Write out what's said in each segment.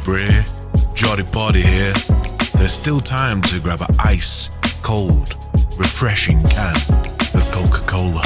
Spray, Jolly Body here. There's still time to grab an ice, cold, refreshing can of Coca-Cola.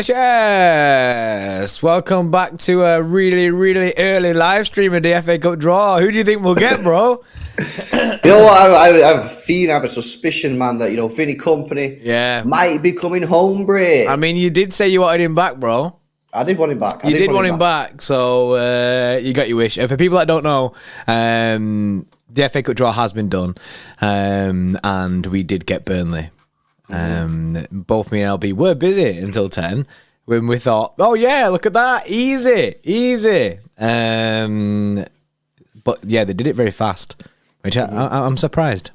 Yes. Welcome back to a really, really early live stream of the FA Cup draw. Who do you think we'll get, bro? You know what? I have a feeling, I have a suspicion, man, that, Vincent Kompany might be coming home, Bray. I mean, you did say you wanted him back, bro. I did want him back. You did want him back, so you got your wish. For people that don't know, the FA Cup draw has been done, and we did get Burnley. Both me and LB were busy until 10 when we thought, oh yeah, look at that, easy. But yeah, they did it very fast, which I'm surprised.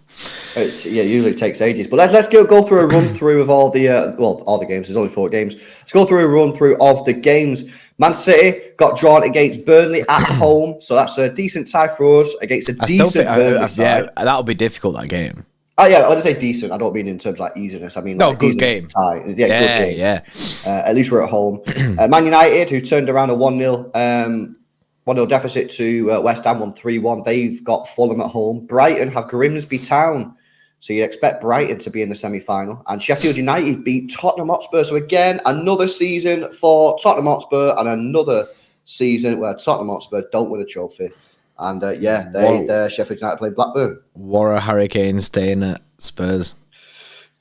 It usually takes ages. But let's go through a run through of all the all the games. There's only 4 games. Let's go through a run through of the games. Man City got drawn against Burnley at home, so that's a decent tie for us against a decent Burnley side. Yeah, that'll be difficult, that game. Oh yeah, when I say decent, I don't mean in terms of like easiness. I mean like good game. Tie. Yeah, good game. Yeah. At least we're at home. Man United, who turned around a 1-0 deficit to West Ham, won 3-1. They've got Fulham at home. Brighton have Grimsby Town, so you'd expect Brighton to be in the semi-final. And Sheffield United beat Tottenham Hotspur. So again, another season for Tottenham Hotspur and another season where Tottenham Hotspur don't win a trophy. And Sheffield United played Blackburn. What a hurricane staying at Spurs.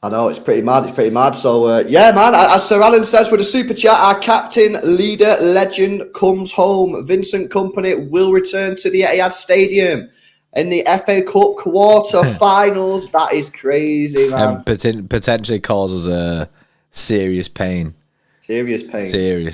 I know, it's pretty mad. So, man, as Sir Alan says with a super chat, our captain, leader, legend comes home. Vincent Kompany will return to the Etihad Stadium in the FA Cup quarter-finals. That is crazy, man. And potentially causes a serious pain. Serious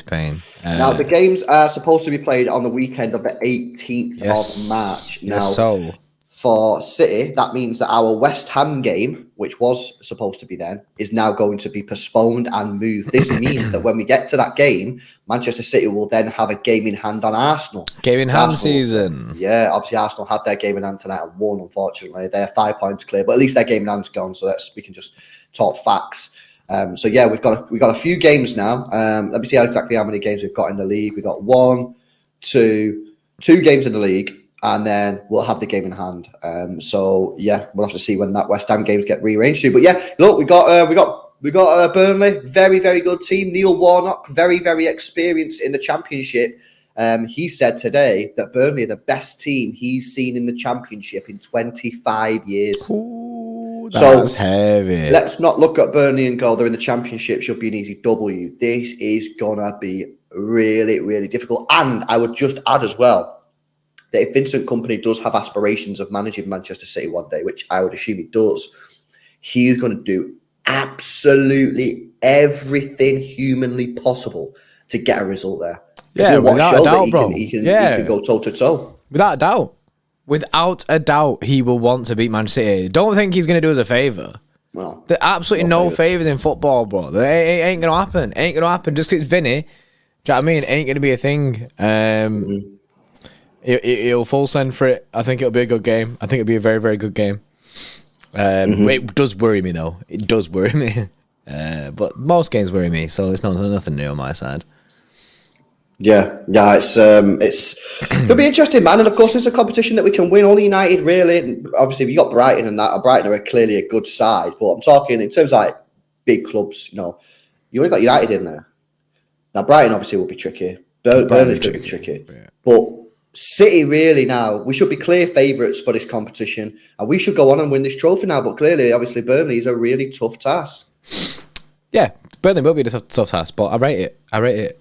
pain. Now, the games are supposed to be played on the weekend of the 18th of March. Now, for City, that means that our West Ham game, which was supposed to be then, is now going to be postponed and moved. This means that when we get to that game, Manchester City will then have a game in hand on Arsenal. Game in hand season. Yeah, obviously Arsenal had their game in hand tonight and won, unfortunately. They're 5 points clear, but at least their game in hand's gone, so we can just talk facts. We've got a few games now. Let me see exactly how many games we've got in the league. We've got 2 games in the league, and then we'll have the game in hand. So yeah, we'll have to see when that West Ham games get rearranged to. But yeah, look, we got Burnley, very, very good team. Neil Warnock, very, very experienced in the Championship. He said today that Burnley are the best team he's seen in the Championship in 25 years. Ooh, that's heavy. Let's not look at Burnley and go, they're in the Championship, should be an easy W. This is going to be really, really difficult. And I would just add as well that if Vincent Kompany does have aspirations of managing Manchester City one day, which I would assume he does, he's going to do absolutely everything humanly possible to get a result there. Yeah, without a doubt, bro. He can go toe to toe. Without a doubt. Without a doubt, he will want to beat Man City. Don't think he's going to do us a favour. Well, there are absolutely no favours in football, bro. It ain't going to happen. Ain't going to happen. Just because it's Vinny, do you know what I mean? Ain't going to be a thing. He'll full send for it. I think it'll be a good game. I think it'll be a very, very good game. It does worry me, though. It does worry me. But most games worry me, so it's nothing new on my side. Yeah, it's it'll be interesting, man. And of course, it's a competition that we can win. Only United, really. Obviously, we got Brighton and that. Brighton are clearly a good side, but I'm talking in terms of like big clubs. You only got United in there. Now, Brighton obviously will be tricky. Burnley's going to be tricky, but City really now we should be clear favourites for this competition, and we should go on and win this trophy now. But clearly, obviously, Burnley is a really tough task. Yeah, Burnley will be a tough task, but I rate it.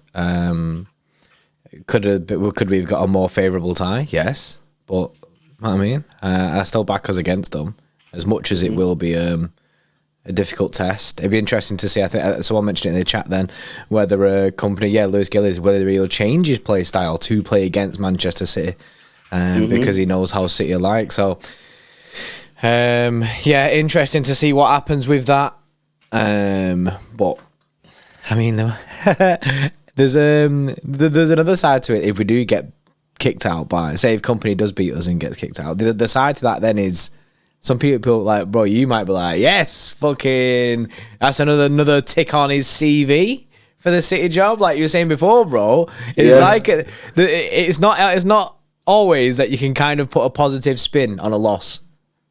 Could we have got a more favourable tie? Yes, but you know what I mean, I still back us against them as much as it will be a difficult test. It'd be interesting to see. I think someone mentioned it in the chat then whether a company, Lewis Gillies, whether he'll change his play style to play against Manchester City, because he knows how City are like. So, interesting to see what happens with that. But I mean, there's another side to it. If we do get kicked out by, say, if Kompany does beat us and gets kicked out, the side to that then is some people like, bro, you might be like, yes, fucking, that's another tick on his CV for the City job, like you were saying before, bro. It's like it's not always that you can kind of put a positive spin on a loss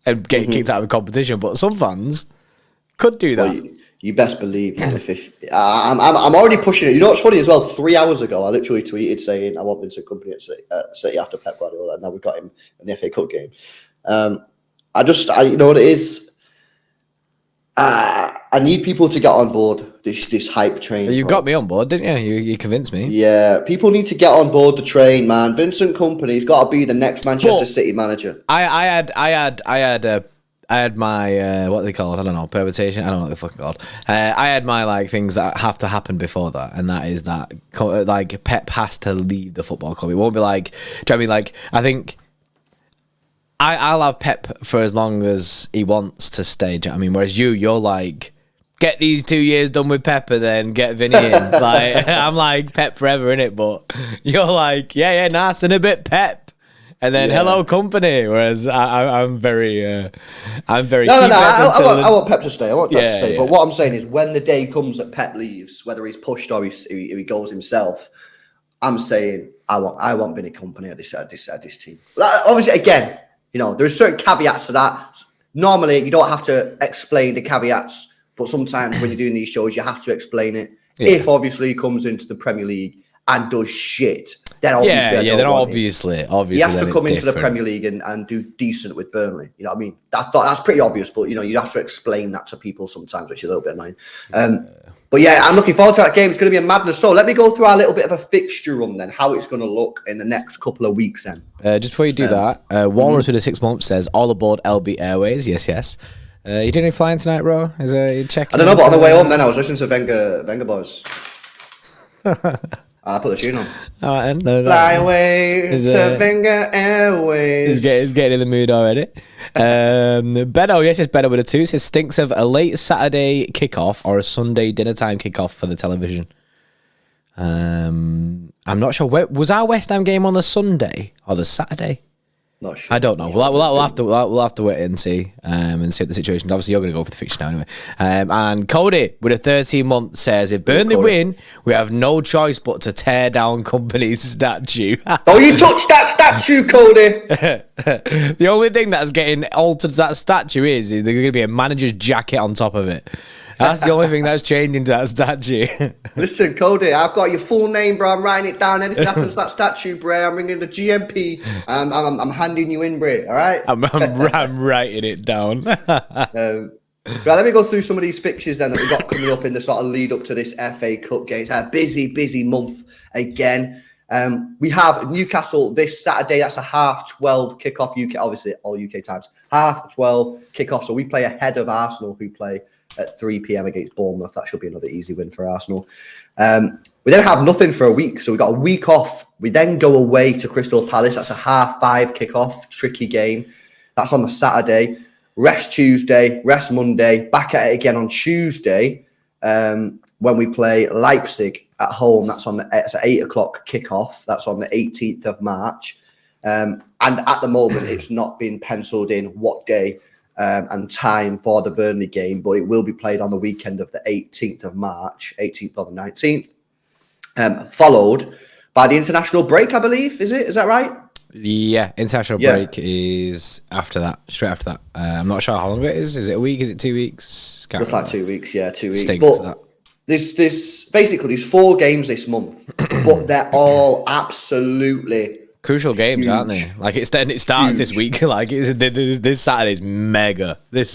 and get kicked out of a competition, but some fans could do that. Well, you best believe, man. I'm already pushing it. You know what's funny as well? 3 hours ago, I literally tweeted saying I want Vincent Kompany at City after Pep Guardiola, and now we've got him in the FA Cup game. You know what it is? I need people to get on board this hype train. You got me on board, didn't you? You convinced me. Yeah, people need to get on board the train, man. Vincent Kompany's got to be the next Manchester City manager. I had my what are they called? I don't know, permutation. I don't know what they're fucking called. I had my like things that have to happen before that, and that is that like Pep has to leave the football club. It won't be like. Do you know what I mean? Like I think I'll have Pep for as long as he wants to stay. Do you know what I mean? Whereas you're like, get these 2 years done with Pep and then get Vinny in. Like I'm like Pep forever, innit? But you're like, yeah, nice and a bit Pep. And then hello Kompany, whereas I'm very No. I want Pep to stay. I want Pep to stay. But what I'm saying is, when the day comes that Pep leaves, whether he's pushed or he goes himself, I'm saying I want Vinny Kompany at this team. Obviously, again, there's certain caveats to that. Normally, you don't have to explain the caveats, but sometimes when you're doing these shows, you have to explain it. Yeah. If obviously he comes into the Premier League and does shit, then obviously he has to come into the Premier League and do decent with Burnley. You know what I mean? That's pretty obvious, but you have to explain that to people sometimes, which is a little bit annoying. But yeah, I'm looking forward to that game. It's going to be a madness. So let me go through our little bit of a fixture run then, how it's going to look in the next couple of weeks then. Just before you do that, Walrus with the 6 months says, all aboard LB Airways. Yes. You doing any flying tonight, bro? Is you checking? I don't know, but on the way home then I was listening to Wenger Boys. I put the tune on. All right, no. Fly away to Wenger Airways. He's getting in the mood already. Benno with a 2 says stinks of a late Saturday kickoff or a Sunday dinner time kickoff for the television. I'm not sure. Was our West Ham game on the Sunday or the Saturday? Not sure. I don't know. We'll have to wait and see what the situation is. Obviously, you're going to go for the fixture now anyway. And Cody, with a 13-month, says, if Burnley win, we have no choice but to tear down Kompany's statue. Oh, you touched that statue, Cody! The only thing that's getting altered to that statue is there's going to be a manager's jacket on top of it. That's the only thing that's changing to that statue. Listen, Cody, I've got your full name, bro. I'm writing it down. Anything happens to that statue, bro, I'm ringing the GMP. I'm handing you in, bro. All right? I'm writing it down. Right, let me go through some of these fixtures then that we've got coming up in the sort of lead up to this FA Cup game. It's a busy month again. We have Newcastle this Saturday. That's a 12:30 kickoff. UK, obviously, all UK times. 12:30 kickoff. So we play ahead of Arsenal, who play at 3 p.m. against Bournemouth. That should be another easy win for Arsenal. We then have nothing for a week. So we've got a week off. We then go away to Crystal Palace. That's a 5:30 kickoff. Tricky game. That's on the Saturday. Rest Tuesday. Rest Monday. Back at it again on Tuesday when we play Leipzig at home. It's an 8 o'clock kickoff. That's on the 18th of March. And at the moment, it's not been penciled in what day and time for the Burnley game, but it will be played on the weekend of the 18th of March, 18th or the 19th, followed by the international break, I believe. Is that right? Yeah, international break is after that, straight after that. I'm not sure how long it is. Is it a week? Is it 2 weeks? Looks like 2 weeks, 2 weeks. Stinks, but that. There's basically these 4 games this month, but they're all absolutely crucial games, huge. Aren't they? Like it starts this week. Like this Saturday's mega. That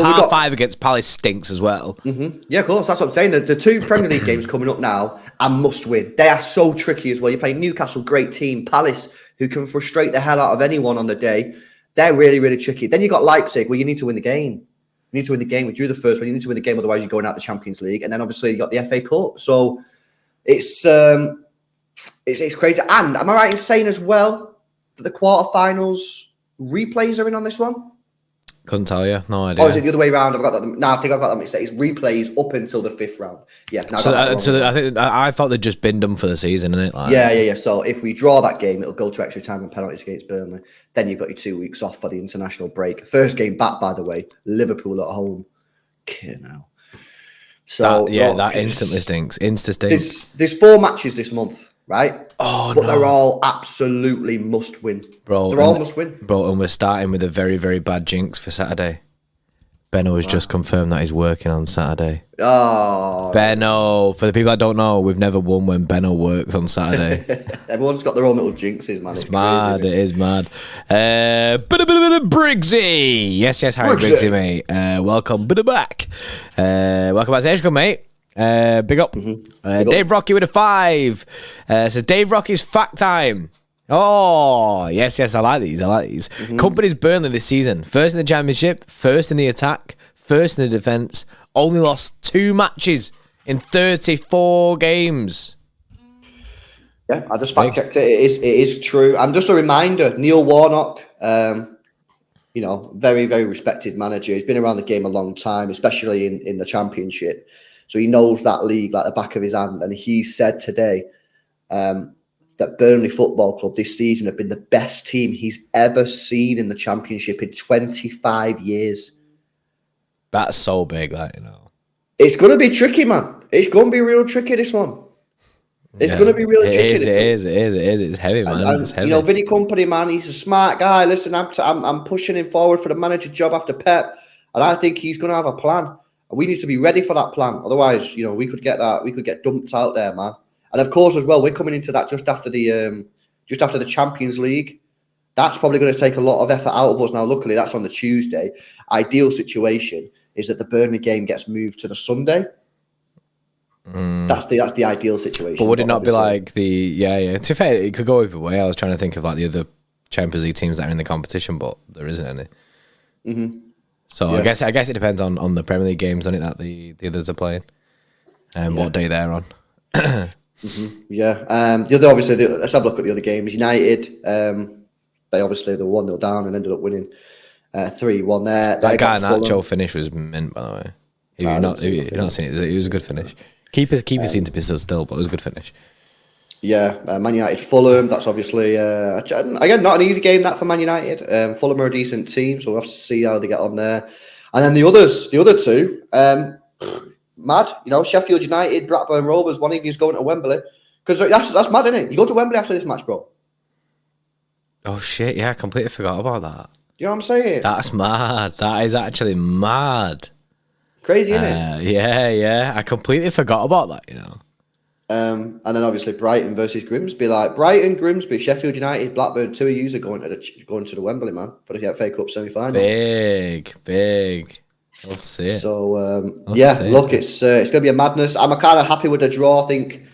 5:30 against Palace stinks as well. Mm-hmm. Yeah, of course. That's what I'm saying. The 2 Premier League games coming up now are must win. They are so tricky as well. You play Newcastle, great team. Palace, who can frustrate the hell out of anyone on the day. They're really, really tricky. Then you got Leipzig, where you need to win the game. You need to win the game. We drew the first one. You need to win the game, otherwise you're going out the Champions League. And then obviously you got the FA Cup. So it's crazy. And am I right in saying as well that the quarterfinals replays are in on this one? Couldn't tell you. No idea. Or is it the other way around? I think I've got that mixed up. It's replays up until the 5th round. Yeah. I thought they'd just binned them for the season, innit? Like, yeah. So if we draw that game, it'll go to extra time and penalties against Burnley. Then you've got your 2 weeks off for the international break. First game back, by the way, Liverpool at home. Now. So that instantly stinks. Stinks. There's 4 matches this month, right? Oh, but they're all absolutely must win, bro. They're all must win, bro. And we're starting with a very, very bad jinx for Saturday. Benno has just confirmed that he's working on Saturday. Oh, Benno. For the people that don't know, we've never won when Benno works on Saturday. Everyone's got their own little jinxes, man. It's mad. It is mad. Briggsy. Yes, Harry Briggsy, mate. Welcome back. Welcome back to Xtra Club, mate. Big up. Dave Rocky with a 5. Says Dave Rocky's fact time. Oh, yes, I like these. Kompany's Burnley this season. First in the Championship, first in the attack, first in the defence. Only lost 2 matches in 34 games. Yeah, I just fact checked it. It is true. And just a reminder, Neil Warnock, very, very respected manager. He's been around the game a long time, especially in the Championship. So he knows that league like the back of his hand. And he said today that Burnley Football Club this season have been the best team he's ever seen in the Championship in 25 years. That's so big, It's going to be tricky, man. It's going to be real tricky, this one. It's going to be really tricky. It is. It's heavy, man. It's heavy. Vincent Kompany, man, he's a smart guy. Listen, I'm pushing him forward for the manager job after Pep. And I think he's going to have a plan. And we need to be ready for that plan. Otherwise, we could get dumped out there, man. And of course, as well, we're coming into that just after the Champions League. That's probably going to take a lot of effort out of us. Now, luckily, that's on the Tuesday. Ideal situation is that the Burnley game gets moved to the Sunday. That's the ideal situation. But would it not be like To be fair, it could go either way. I was trying to think of the other Champions League teams that are in the competition, but there isn't any. Mm-hmm. So yeah. I guess it depends on the Premier League games on it that the others are playing and what day they're on. Yeah. The other, obviously, let's have a look at the other games. United, they obviously were 1-0 down and ended up winning 3-1 there. That guy Nacho finish was mint, by the way. If you've not seen it, it was a good finish. Keeper seemed to be so still, but it was a good finish. Yeah, Man United, Fulham. That's obviously again not an easy game that for Man United. Fulham are a decent team, so we'll have to see how they get on there. And then the other two, mad. You know, Sheffield United, Blackburn Rovers. One of you's going to Wembley because that's mad, isn't it? You go to Wembley after this match, bro. Oh shit! Yeah, I completely forgot about that. You know what I'm saying? That's mad. That is actually mad. Crazy, isn't it? Yeah. I completely forgot about that. You know. And then obviously Brighton versus Grimsby. Like Brighton, Grimsby, Sheffield United, Blackburn. Two of you are going to the Wembley, man, for the FA Cup semi-final. Big. Let's see it. So look, it's going to be a madness. I'm kind of happy with the draw. I think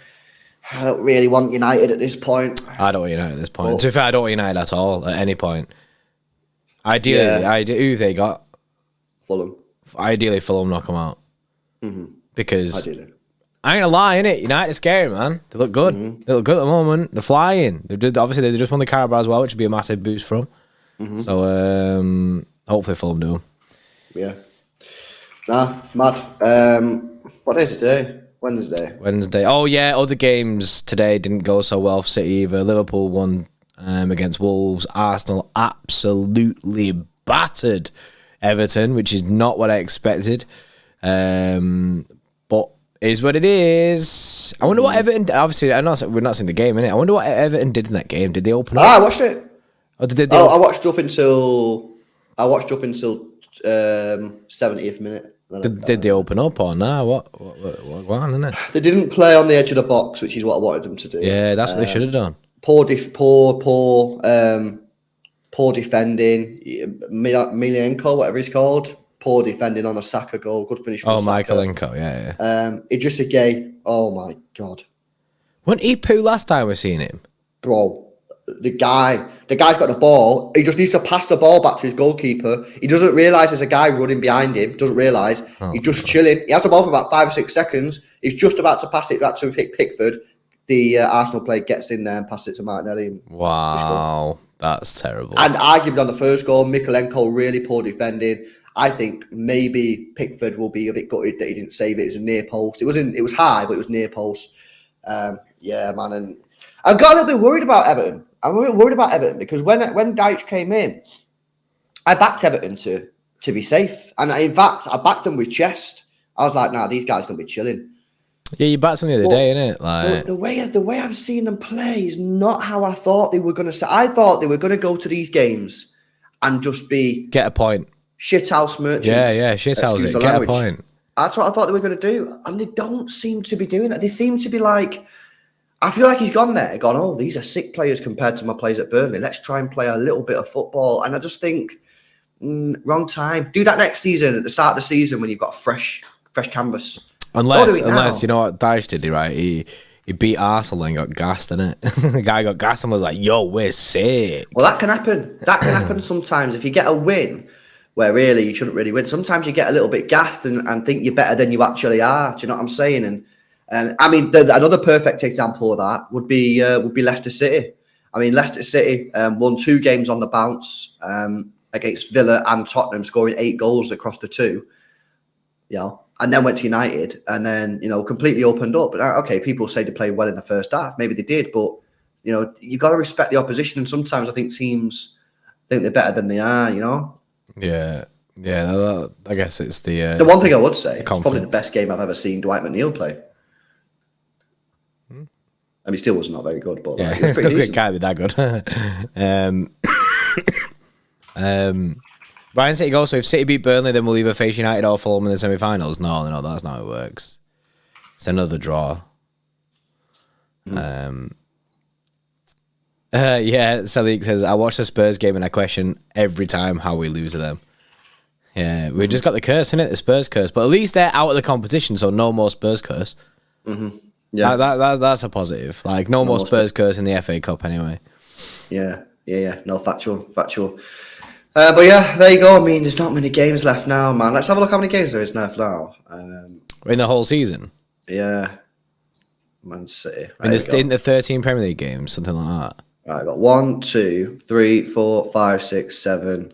I don't really want United at this point. I don't want United at this point. But, to be fair, I don't want United at all at any point. Ideally, who they got? Fulham. Ideally, Fulham knock them out. Mm-hmm. Because ideally. I ain't gonna lie, innit? United are scary, man. They look good. Mm-hmm. They look good at the moment. They're flying. They just won the Carabao as well, which would be a massive boost for them. Mm-hmm. So hopefully Fulham do. Yeah. Nah, mad. What is it today? Wednesday. Oh yeah, other games today didn't go so well for City either. Liverpool won against Wolves. Arsenal absolutely battered Everton, which is not what I expected. But it is what it is. I wonder what Everton. Obviously, we're not seeing the game, innit? I wonder what Everton did in that game. Did they open up? I watched it. I watched up until 70th minute. Did they open up or nah? What on, isn't it? They didn't play on the edge of the box, which is what I wanted them to do. Yeah, that's what they should have done. Poor defending. Milenko, whatever he's called. Poor defending on a Saka goal. Good finish from Saka. Michaelenko, yeah. Idrissa Gueye. Oh my god. Wasn't he poo last time we seen him? Bro, the guy's got the ball. He just needs to pass the ball back to his goalkeeper. He doesn't realise there's a guy running behind him. Doesn't realise. He's just chilling. He has the ball for about 5 or 6 seconds. He's just about to pass it back to Pickford. The Arsenal player gets in there and passes it to Martinelli. Wow, that's terrible. And arguably on the first goal, Michaelenko really poor defending. I think maybe Pickford will be a bit gutted that he didn't save it. It was a near post. It was high, but it was near post. Yeah, man. And I got a little bit worried about Everton. I'm a bit worried about Everton because when Dyche came in, I backed Everton to be safe. And in fact, I backed them with chest. I was like, nah, these guys are going to be chilling. Yeah, you backed them the other day, innit? Like the way I'm seeing them play is not how I thought they were going to. I thought they were going to go to these games and just get a point. Shithouse merchants. Yeah, shithouse it. Get a point. That's what I thought they were going to do. And they don't seem to be doing that. They seem to be like, I feel like he's gone there, gone, oh, these are sick players compared to my players at Burnley. Let's try and play a little bit of football. And I just think, wrong time. Do that next season, at the start of the season, when you've got fresh canvas. Unless you know what Dyche did, right? He beat Arsenal and got gassed, innit? The guy got gassed and was like, yo, we're sick. Well, that can happen. That can happen sometimes. If you get a win where really you shouldn't really win, sometimes you get a little bit gassed and think you're better than you actually are. Do you know what I'm saying? And I mean, another perfect example of that would be Leicester City. I mean, Leicester City won 2 games on the bounce against Villa and Tottenham, scoring 8 goals across the 2. You know, and then went to United and then, you know, completely opened up. But okay, people say they played well in the first half. Maybe they did, but, you know, you got to respect the opposition. And sometimes I think teams think they're better than they are, you know? Yeah. I guess it's the one thing I would say, it's probably the best game I've ever seen Dwight McNeil play. I mean, he still was not very good, but yeah, it's still good. Can't be that good. Ryan City goes, so if City beat Burnley, then we'll either face United or Fulham in the semi-finals. No, that's not how it works. It's another draw. Yeah, Salik says, I watch the Spurs game and I question every time how we lose to them. Yeah, we just got the curse, innit? The Spurs curse. But at least they're out of the competition, so no more Spurs curse. Mm-hmm. Yeah, that's a positive. Like, no more Spurs curse in the FA Cup anyway. Yeah. No, factual. But yeah, there you go. I mean, there's not many games left now, man. Let's have a look how many games there is left now. In the whole season? Yeah. Man City. In the 13 Premier League games, something like that. Right, I got 1, 2, 3, 4, 5, 6, 7,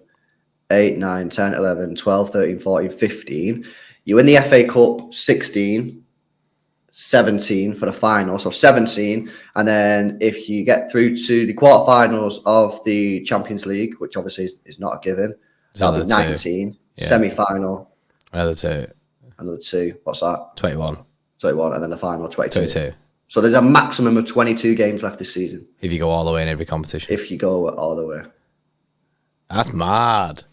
8, 9, 10, 11, 12, 13, 14, 15. You win the FA Cup 16, 17 for the final, so 17. And then if you get through to the quarterfinals of the Champions League, which obviously is not a given, that'll be 19. Yeah. Semi-final. Another 2. Another 2. What's that? 21. 21, and then the final 22. 22. So there's a maximum of 22 games left this season. If you go all the way in every competition. If you go all the way. That's mad.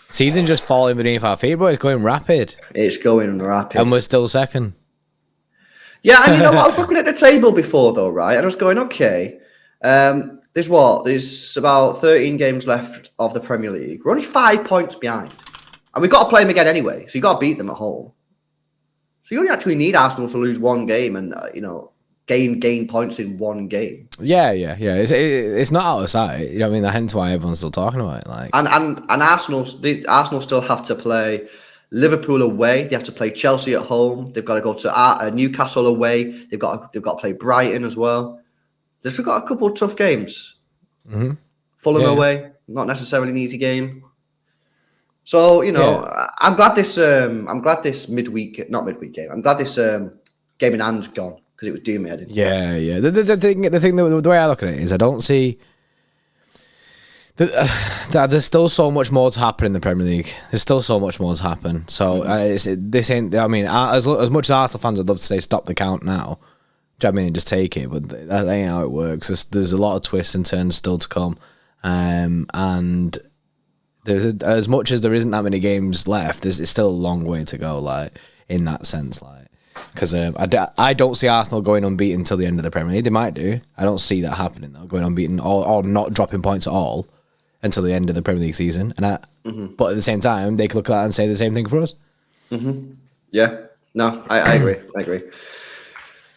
Season just falling beneath our feet, bro. It's going rapid. It's going rapid. And we're still second. Yeah, and you know what? I was looking at the table before, though, right? And I was going, okay, there's about 13 games left of the Premier League. We're only 5 points behind. And we've got to play them again anyway, so you've got to beat them at home. So you only actually need Arsenal to lose one game and, gain points in one game. Yeah. It's not out of sight. You know what I mean? Hence why everyone's still talking about it. Like, and Arsenal still have to play Liverpool away. They have to play Chelsea at home. They've got to go to Newcastle away. They've got to play Brighton as well. They've still got a couple of tough games. Mm-hmm. Fulham away, not necessarily an easy game. So I'm glad this midweek game. I'm glad this game in hand's gone because it was doing me head in. Yeah. The way I look at it is I don't see. There's still so much more to happen in the Premier League. There's still so much more to happen. So this ain't. I mean, as much as Arsenal fans, I'd love to say stop the count now. Do you know what I mean? Just take it, but that ain't how it works. There's a lot of twists and turns still to come, and there's, as much as there isn't that many games left, it's still a long way to go. Like in that sense, like. Because I don't see Arsenal going unbeaten until the end of the Premier League. They might do. I don't see that happening though, going unbeaten or not dropping points at all until the end of the Premier League season. And but at the same time, they could look at that and say the same thing for us. Mm-hmm. Yeah, no, I agree.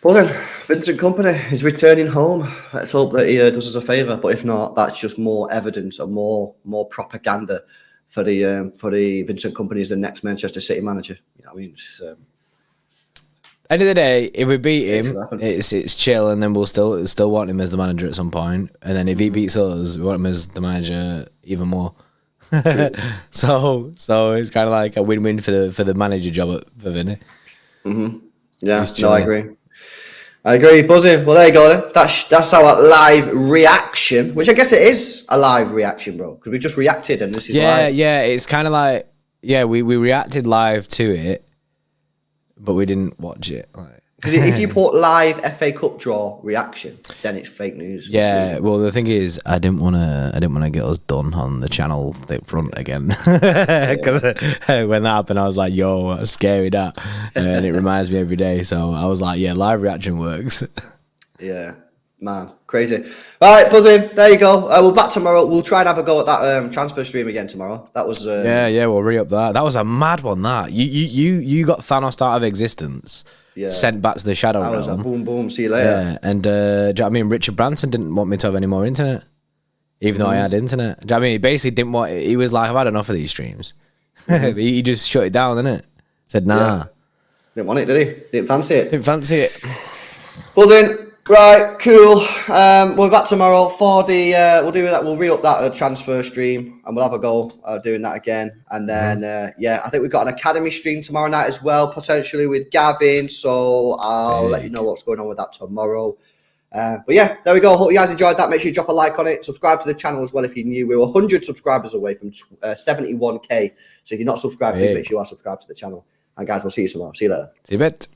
Well then, Vincent Kompany is returning home. Let's hope that he does us a favour. But if not, that's just more evidence or more propaganda for the Vincent Kompany as the next Manchester City manager. You know what I mean? It's, end of the day, if we beat him, it's chill, and then we'll still want him as the manager at some point. And then if he beats us, we want him as the manager even more. so it's kind of like a win-win for the manager job for Vinny. Mm-hmm. Yeah, no, I agree, buzzing. Well, there you go then. That's our live reaction, which I guess it is a live reaction, bro, because we just reacted and this is live. Yeah. It's kind of like we reacted live to it. But we didn't watch it. Because if you put live FA Cup draw reaction, then it's fake news. Yeah, well, the thing is, I didn't want to get us done on the channel front again. Because when that happened, I was like, "Yo, that's scary that," and it reminds me every day. So I was like, "Yeah, live reaction works." Yeah, man, crazy. All right, buzzing. There you go. We'll back tomorrow. We'll try and have a go at that transfer stream again tomorrow. That was yeah. We'll re-up that. That was a mad one. That you got Thanos out of existence. Yeah. Sent back to the Shadow Realm. Was a boom, boom. See you later. Yeah, and do you know what I mean? Richard Branson didn't want me to have any more internet, even though I had internet. Do you know what I mean? He basically didn't want. He was like, "I've had enough of these streams." He just shut it down, didn't it? Said, "Nah." Yeah. Didn't want it, did he? Didn't fancy it. Buzzing. Right, cool. We'll be back tomorrow for the. We'll do that. We'll re-up that transfer stream, and we'll have a go doing that again. And then, I think we've got an academy stream tomorrow night as well, potentially with Gavin. So I'll let you know what's going on with that tomorrow. But yeah, there we go. Hope you guys enjoyed that. Make sure you drop a like on it. Subscribe to the channel as well if you're new. We're 100 subscribers away from 71k. So if you're not subscribed, please make sure you are subscribed to the channel. And guys, we'll see you tomorrow. See you later. See you in a bit.